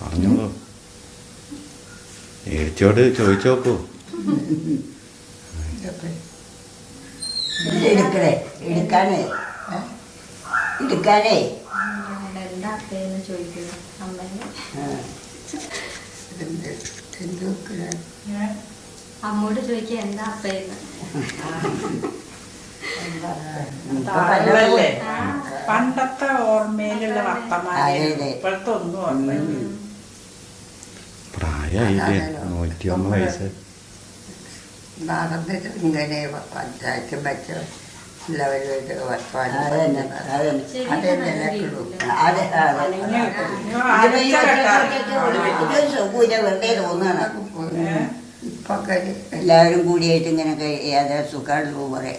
പറഞ്ഞോളൂ, ഏച്ചിയോട് ചോദിച്ചു നോക്കൂ. എടുക്കണേ എടുക്കാനേ എടുക്കാനേ എന്താ അപ്പയെന്ന് ചോദിക്കുന്നു അമ്മോട് ചോദിക്കുക എന്താ അപ്പയെന്ന്. പണ്ടത്തെ ഓർമ്മയിലുള്ള വർത്തമാനം ഇപ്പോഴത്തെ ഒന്നും ഓർമ്മയില്ല. പ്രായമായില്ലേ, 101 വയസ്സ്. നടന്നിട്ട് ഇങ്ങനെ പഞ്ചായത്തും വെച്ച് എല്ലാവരുമായിട്ട് വെറുതെ തോന്നുകയാണ്. ഇപ്പൊ എല്ലാവരും കൂടിയായിട്ട് ഇങ്ങനെയൊക്കെ ഏതാ സുഖമായിട്ട് പറയാം.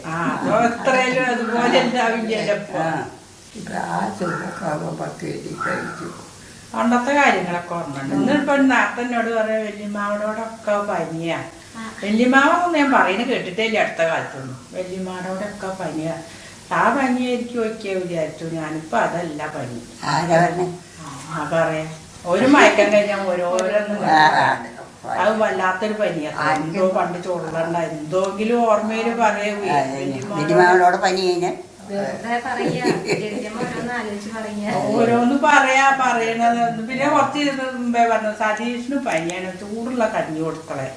ഇപ്പൊ ആ സുഖമൊക്കെ ആകുമ്പോ 10 കഴിച്ചു. പണ്ടത്തെ കാര്യങ്ങളൊക്കെ ഓർമ്മയുണ്ട്. ഇന്നിപ്പോ നേരത്തെ എന്നോട് പറയാം വല്യമ്മാവനോടൊക്കെ പനിയാ. വല്യമ്മാവൊന്നും ഞാൻ പറയുന്നത് കേട്ടിട്ടില്ല അടുത്ത കാലത്തൊന്നും. വല്യമ്മാവനോടൊക്കെ പനിയാ. ആ പനി എനിക്ക് ചോദിക്കുക വിചാരിച്ചു. ഞാനിപ്പോ അതല്ല പനി. പറയാ ഒരു മയക്കം കഴിഞ്ഞാൽ ഓരോരോന്നും അത് വല്ലാത്തൊരു പനിയാ. എന്തോ പണ്ട് ചോറുണ്ട എന്തെങ്കിലും ഓർമ്മയില് പറയുന്നോട് പനി ഓരോന്ന് പറയണത്. പിന്നെ കുറച്ച് മുമ്പേ പറഞ്ഞു സതീഷിന് പനിയാണ്, ചൂടുള്ള കഞ്ഞി കൊടുക്കളെ.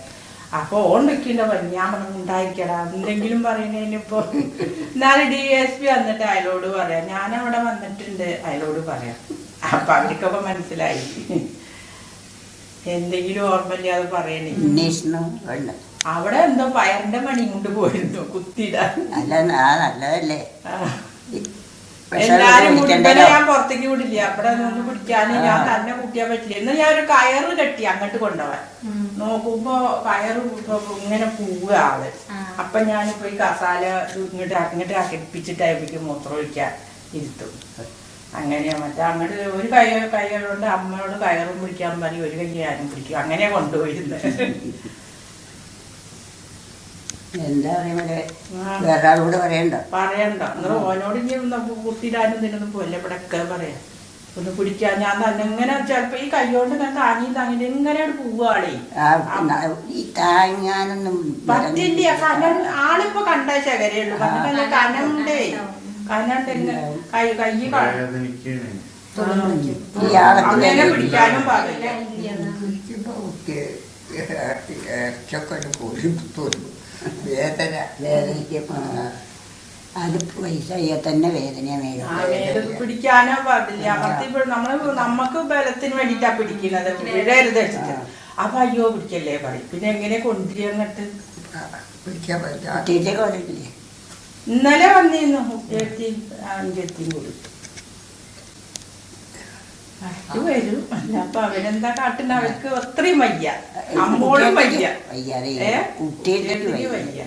അപ്പൊ ഓൺ വെക്കേണ്ട പനി. ഞാൻ പറഞ്ഞു ഉണ്ടായിരിക്കടാ എന്തെങ്കിലും പറയണേനിപ്പോ. എന്നാലും DSP വന്നിട്ട് അയാളോട് പറയാം, ഞാനവിടെ വന്നിട്ടുണ്ട് അയാളോട് പറയാം. അപ്പൊ അവർക്കൊക്കെ മനസ്സിലായി എന്തെങ്കിലും ഓർമ്മയില്ലാതെ പറയണേ. അവിടെ എന്തോ പയറിന്റെ മണി കൊണ്ട് പോയിരുന്നു കുത്തിയിടാൻ. നല്ലതല്ലേ എല്ലാരും കുടിപ്പനെ ഞാൻ പുറത്തേക്ക് വിടില്ല. അവിടെ നിന്ന് കുടിക്കാന് ഞാൻ തന്നെ കുട്ടിയാൻ പറ്റില്ല. എന്ന് ഞാൻ ഒരു കയറ് കെട്ടി അങ്ങോട്ട് കൊണ്ടുപോവാൻ നോക്കുമ്പോ കയറ് ഇങ്ങനെ പോവുക ആള്. അപ്പൊ ഞാനിപ്പോ ഈ കസാല അങ്ങോട്ട് അകപ്പിച്ചിട്ടായിരിക്കും മൂത്രം ഒഴിക്കാൻ ഇരുത്തും. അങ്ങനെയാ. മറ്റേ അങ്ങോട്ട് ഒരു കൈ കൊണ്ട് അമ്മയോട് കയറും പിടിക്കാൻ പറയും, ഒരു കൈ ഞാനും പിടിക്കും. അങ്ങനെയാ കൊണ്ടുപോയിരുന്നത്. എന്താ വേറൊരാളോട് പറയണ്ട നിങ്ങൾ ഓനോട് ഇനി കുത്തിയിടാനും ഇതിനൊന്നും പോലെ ഇവിടെയൊക്കെ പറയാം. ഒന്ന് പിടിക്കാൻ ഞാൻ തന്നെ ഇങ്ങനെ ചിലപ്പോ ഈ കൈകൊണ്ട് ഞാൻ താങ്ങി ഇങ്ങനെ പോവുകയാളേ. പറ്റില്ല. കനം ആളിപ്പോ കണ്ട ശകരയുള്ളൂ. പറഞ്ഞിട്ടല്ലേ കനണ്ടേ. കനണ്ട് കൈ അങ്ങനെ പിടിക്കാനും പാടില്ല. വേദന അത് വയസ്സായ തന്നെ വേദന പിടിക്കാനോ പാടില്ല. നമ്മക്ക് ബലത്തിന് വേണ്ടിട്ടാ പിടിക്കുന്നത്. വിടരുത് വെച്ചിട്ട്. അപ്പൊ അയ്യോ പിടിക്കല്ലേ പറയും. പിന്നെ എങ്ങനെ കൊണ്ടുവരിക അങ്ങോട്ട് ഇന്നലെ വന്നിരുന്നു. 5 കൂടി വരും. അപ്പൊ അവരെന്താ കാട്ടുന്ന? അവർക്ക് അത്രയും വയ്യ. അമ്മോളും വയ്യ. വയ്യ.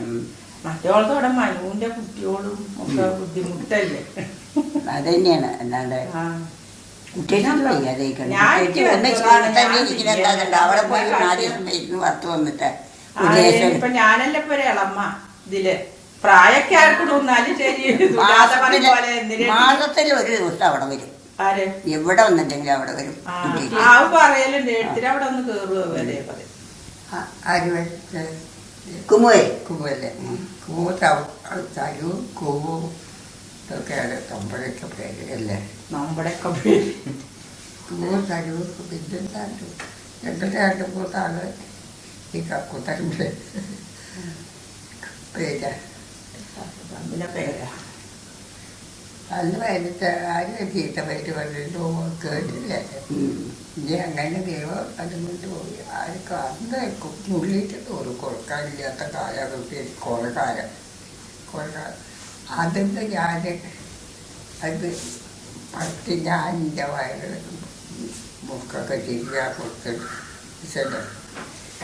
മറ്റോളത്തെ അവിടെ മനുവിന്റെ കുട്ടിയോളും ഒക്കെ ബുദ്ധിമുട്ടല്ലേ. അതന്നെയാണ്. അല്ലാണ്ട് ഇപ്പൊ ഞാനല്ലേ ഇപ്പൊ ഒരു ഇളമ്മ ഇതില് പ്രായൊക്കെ ആർക്കിടുന്നാലും ശരി. മാസത്തിൽ ഒരു ദിവസം അവിടെ വരും. എവിടെ വന്നിട്ടെങ്കിലും അവിടെ വരും. പറയലുണ്ട് എഴുത്തിന് അവിടെ ഒന്ന് കേറുക വരെ പറയും. കുമുവല്ലേ തരൂ കൂവും ഇതൊക്കെയാണ് നമ്മളൊക്കെ പേര് അല്ലേ. നമ്മുടെയൊക്കെ പേര് കൂവും തരൂ പിന്നെ ഞങ്ങളുടെ 2-3 ആള് ഈ കക്കുത്തരമ്പ് പേരാ. പേരാ അന്ന് വന്നിട്ട് ആരും ചീത്ത പേര് പറഞ്ഞിട്ടോ കേട്ടില്ല. ഇനി അങ്ങനെ ദൈവം അതുകൊണ്ട് പോയി. ആർക്കും അന്ന് മുള്ളിയിട്ട് തോറും കൊടുക്കാനില്ലാത്ത കാലഘട്ടത്തി കുറെ കാലം അതിൻ്റെ ഞാൻ അത് പറ്റി ഞാൻ എൻ്റെ വയറ് മുക്കൊക്കെ തിരിഞ്ഞാൽ കൊടുത്തിട്ട്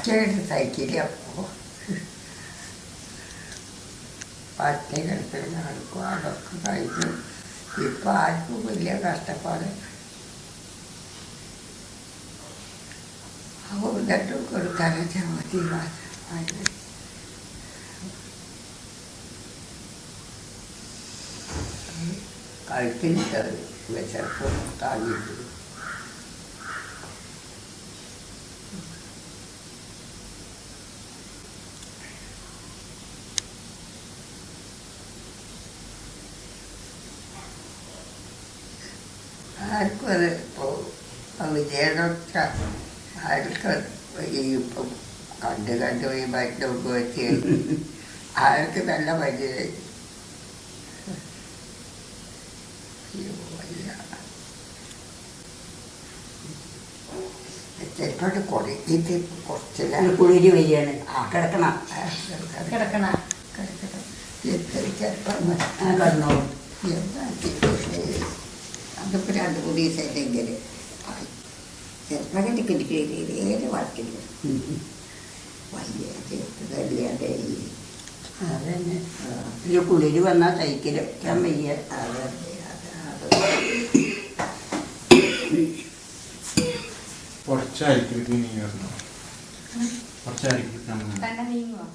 ചേട്ടൻ സൈക്കിളി. അപ്പോൾ പട്ടിണി കിടപ്പിൽ നടക്കും. അതൊക്കെ കഴിഞ്ഞു. ഇപ്പം ആർക്കും വലിയ കഷ്ടപ്പാട്. അപ്പോൾ എന്നിട്ട് കൊടുക്കാനും ചമത്തി കഴുത്തിനിട്ടത് വിശപ്പ് താങ്ങിയിട്ട് ആർക്കും അത് ഇപ്പോൾ വിജയനൊക്കെ ആർക്കും ഈ ഇപ്പം കണ്ട് ഈ മരുന്നൊക്കെ വെച്ച് ആർക്ക് നല്ല മരുന്നായി ചിലപ്പോട്ട് കുറയിട്ട് കുറച്ചില്ല കുളിര് വരികയാണ് കിടക്കണം കിടക്കണ ചിലപ്പം കിടന്നോളും അതിപ്പോൾ 2-3 ദിവസമായിട്ടെങ്കിൽ ചിലപ്പോഴൊക്കെ കിട്ടിക്കില്ല ഏത് വർക്കില്ല വലിയ കല്യാണ്ടേ അതന്നെ ഒരു കുളിര് വന്നാൽ തയ്ക്കാൻ വയ്യ കുറച്ചായിരിക്കും നീങ്ങണം കുറച്ചായിരിക്കും തന്നെ നീങ്ങുമോ